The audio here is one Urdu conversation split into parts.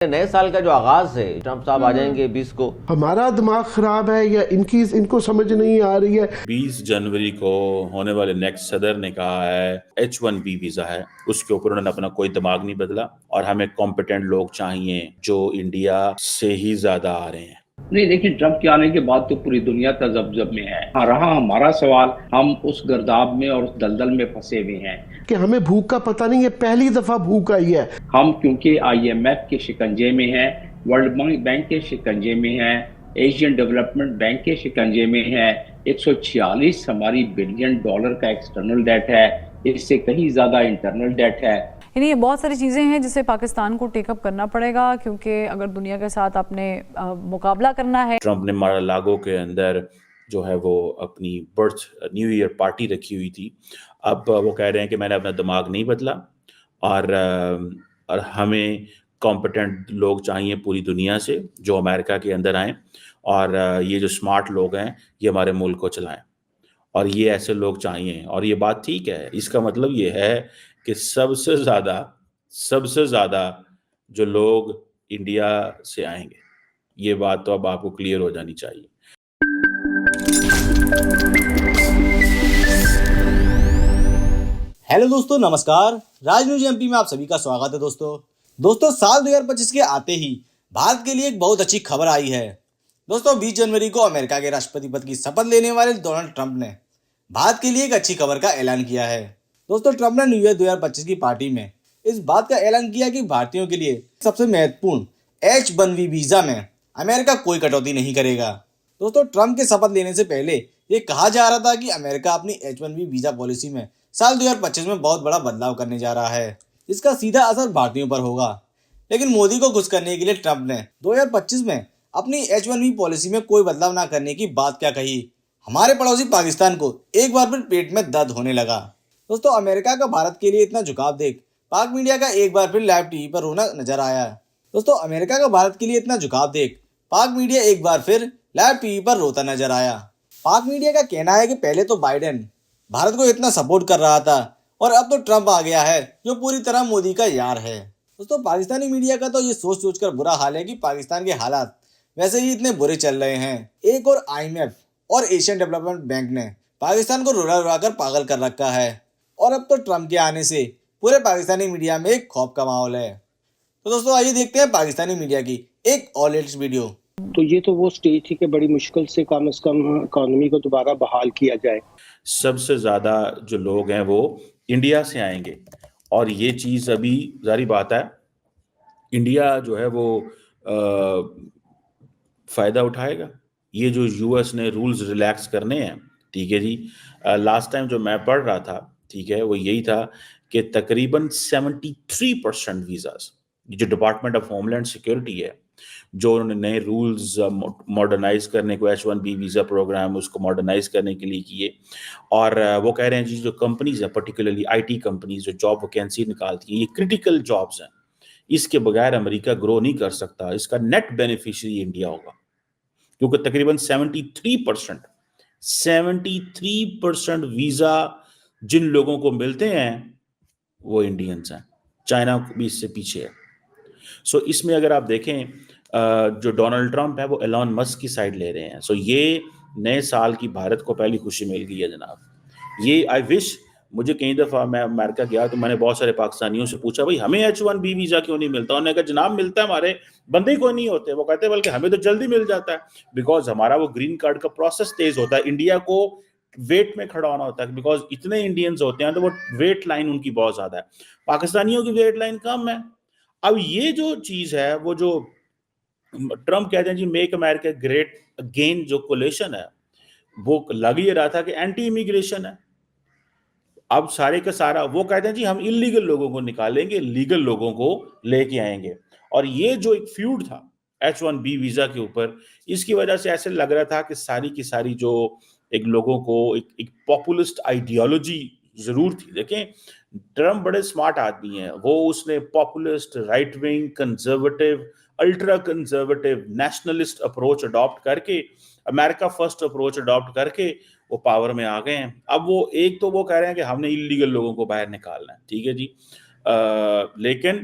نئے سال کا جو آغاز ہے، ٹرمپ صاحب آ جائیں گے 20 کو. ہمارا دماغ خراب ہے یا ان کو سمجھ نہیں آ رہی ہے؟ 20 جنوری کو ہونے والے نیکسٹ صدر نے کہا ہے H1B ویزا ہے، اس کے اوپر انہوں نے اپنا کوئی دماغ نہیں بدلا، اور ہمیں کمپیٹنٹ لوگ چاہیے جو انڈیا سے ہی زیادہ آ رہے ہیں. نہیں دیکھیں، ٹرمپ کے آنے کے بعد تو پوری دنیا تذبذب میں ہے. رہا ہمارا سوال، ہم اس گرداب میں اور اس دلدل میں پھنسے ہوئے ہیں کہ ہمیں بھوک کا پتہ نہیں ہے، پہلی دفعہ بھوک آئی ہے. ہم کیونکہ IMF کے شکنجے میں ہیں، ورلڈ بینک کے شکنجے میں ہیں، ایشین ڈیولپمنٹ بینک کے شکنجے میں ہیں. 146 ہماری بلین ڈالر کا ایکسٹرنل ڈیٹ ہے، اس سے کہیں زیادہ انٹرنل ڈیٹ ہے. یعنی یہ بہت ساری چیزیں ہیں جسے پاکستان کو ٹیک اپ کرنا پڑے گا، کیونکہ اگر دنیا کے ساتھ آپ نے مقابلہ کرنا ہے. ٹرمپ نے مارالاگو کے اندر جو ہے وہ اپنی برتھ نیو ایئر پارٹی رکھی ہوئی تھی. اب وہ کہہ رہے ہیں کہ میں نے اپنا دماغ نہیں بدلا، اور ہمیں کمپیٹنٹ لوگ چاہیے پوری دنیا سے جو امریکہ کے اندر آئیں، اور یہ جو سمارٹ لوگ ہیں یہ ہمارے ملک کو چلائیں، اور یہ ایسے لوگ چاہیے. اور یہ بات ٹھیک ہے، اس کا مطلب یہ ہے کہ سب سے زیادہ جو لوگ انڈیا سے آئیں گے. یہ بات تو اب آپ کو کلیئر ہو جانی چاہیے. ہیلو دوستو، نمسکار. راج نیوز MP میں آپ سبھی کا سواگت ہے. دوستو سال 2025 کے آتے ہی بھارت کے لیے ایک بہت اچھی خبر آئی ہے. دوستو 20 جنوری کو امریکہ کے راشٹرپتی پد کی شپتھ لینے والے ڈونلڈ ٹرمپ نے بھارت کے لیے ایک اچھی خبر کا اعلان کیا ہے. دوستو ٹرمپ نے نیو ایئر 2025 کی پارٹی میں اس بات کا اعلان کیا کہ بھارتیوں کے لیے سب سے مہتوپورن H1B ویزا میں امریکہ کوئی کٹوتی نہیں کرے گا. دوستو ٹرمپ کے شپتھ لینے سے پہلے یہ کہا جا رہا تھا کہ امریکہ اپنی H1B ویزا پالیسی میں سال 2025 میں بہت بڑا بدلاؤ کرنے جا رہا ہے، جس کا سیدھا اثر بھارتیوں پر ہوگا. لیکن مودی کو خوش کرنے کے لیے ٹرمپ نے 2025 میں اپنی H1B پالیسی میں کوئی بدلاؤ نہ کرنے کی بات کیا کہی. ہمارے پڑوسی پاکستان کو ایک بار پھر پیٹ میں درد ہونے لگا. دوستو امریکہ کا بھارت کے لیے اتنا جھکاؤ دیکھ پاک میڈیا کا ایک بار پھر لائیو TV پر رونا نظر آیا. دوستو امریکہ کا بھارت کے لیے اتنا جھکاؤ دیکھ پاک میڈیا ایک بار پھر لائیو TV پر روتا نظر آیا. پاک میڈیا کا کہنا ہے کہ پہلے تو بائیڈن بھارت کو اتنا سپورٹ کر رہا تھا، اور اب تو ٹرمپ آ گیا ہے جو پوری طرح مودی کا یار ہے. دوستو پاکستانی میڈیا کا تو یہ سوچ کر برا حال ہے کہ پاکستان کے حالات ویسے ہی اتنے برے چل رہے ہیں. ایک اور IMF اور ایشین ڈیولپمنٹ بینک نے پاکستان کو رلا کر پاگل کر رکھا ہے، اور اب تو ٹرمپ کے آنے سے پورے پاکستانی میڈیا میں ایک خوف کا ماحول ہے. تو دوستو آئیے دیکھتے ہیں پاکستانی میڈیا کی ایک اور لیٹسٹ ویڈیو. تو یہ تو وہ سٹیج تھی کہ بڑی مشکل سے کم از کم اکانومی کو دوبارہ بحال کیا جائے. سب سے زیادہ جو لوگ ہیں وہ انڈیا سے آئیں گے، اور یہ چیز ابھی ظاہری بات ہے انڈیا جو ہے وہ فائدہ اٹھائے گا. یہ جو US نے رولز ریلیکس کرنے ہیں، ٹھیک ہے جی، لاسٹ ٹائم جو میں پڑھ رہا تھا، ٹھیک ہے، وہ یہی تھا کہ تقریباً 73% ویزاز جو Department of Homeland Security ہے، جو انہوں نے نئے رولز ماڈرنائز کرنے کو H1B ویزا پروگرام اس کو ماڈرنائز کرنے کے لیے کیے. اور وہ کہہ رہے ہیں جی جو کمپنیز ہیں پرٹیکولرلی IT کمپنیز جو جاب ویکینسی نکالتی ہیں، یہ کرٹیکل جابز ہیں، اس کے بغیر امریکہ گرو نہیں کر سکتا. اس کا نیٹ بینیفیشری انڈیا ہوگا، کیونکہ تقریباً 73% ویزا جن لوگوں کو ملتے ہیں وہ انڈینز ہیں. چائنا بھی اس سے پیچھے ہے. سو اس میں اگر آپ دیکھیں جو ڈونلڈ ٹرمپ ہے وہ ایلون مسک کی سائڈ لے رہے ہیں. سو یہ نئے سال کی بھارت کو پہلی خوشی مل گئی ہے جناب. یہ آئی وش مجھے کئی دفعہ میں امریکہ گیا تو میں نے بہت سارے پاکستانیوں سے پوچھا بھائی ہمیں H1B ویزا کیوں نہیں ملتا؟ انہوں نے کہا جناب ملتا ہے، ہمارے بندے کوئی نہیں ہوتے. وہ کہتے ہیں بلکہ ہمیں تو جلدی مل جاتا ہے، بیکاز ہمارا وہ گرین کارڈ کا پروسیس تیز ہوتا ہے. انڈیا کو ویٹ میں کھڑا ہونا ہوتا ہے بیکاز اتنے انڈینز ہوتے ہیں تو وہ ویٹ لائن ان کی بہت زیادہ ہے. پاکستانیوں کی ویٹ لائن کم ہے. اب یہ جو چیز ہے وہ جو ٹرمپ کہتے ہیں جی میک امریکہ گریٹ اگین، جو کولیشن ہے وہ لگ یہ رہا تھا کہ اینٹی امیگریشن ہے. اب سارے کا سارا وہ کہتے ہیں جی ہم انلیگل لوگوں کو نکالیں گے، لیگل لوگوں کو لے کے آئیں گے. اور یہ جو ایک فیوڈ تھا H1B ویزا کے اوپر، اس کی وجہ سے ایسے لگ رہا تھا کہ ساری کی ساری جو ایک لوگوں کو ایک پاپولسٹ آئیڈیالوجی ضرور تھی. دیکھیں ٹرمپ بڑے سمارٹ آدمی ہیں، وہ اس نے populist, right wing, conservative, ultra conservative, nationalist approach adopt کر کے، امریکہ فرسٹ اپروچ اڈاپٹ کر کے وہ پاور میں آ گئے ہیں. اب وہ ایک تو وہ کہہ رہے ہیں کہ ہم نے انلیگل لوگوں کو باہر نکالنا ہے، ٹھیک ہے جی، لیکن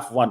F1,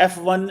F1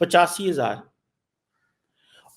85,000।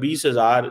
20,000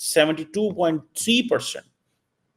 72.3%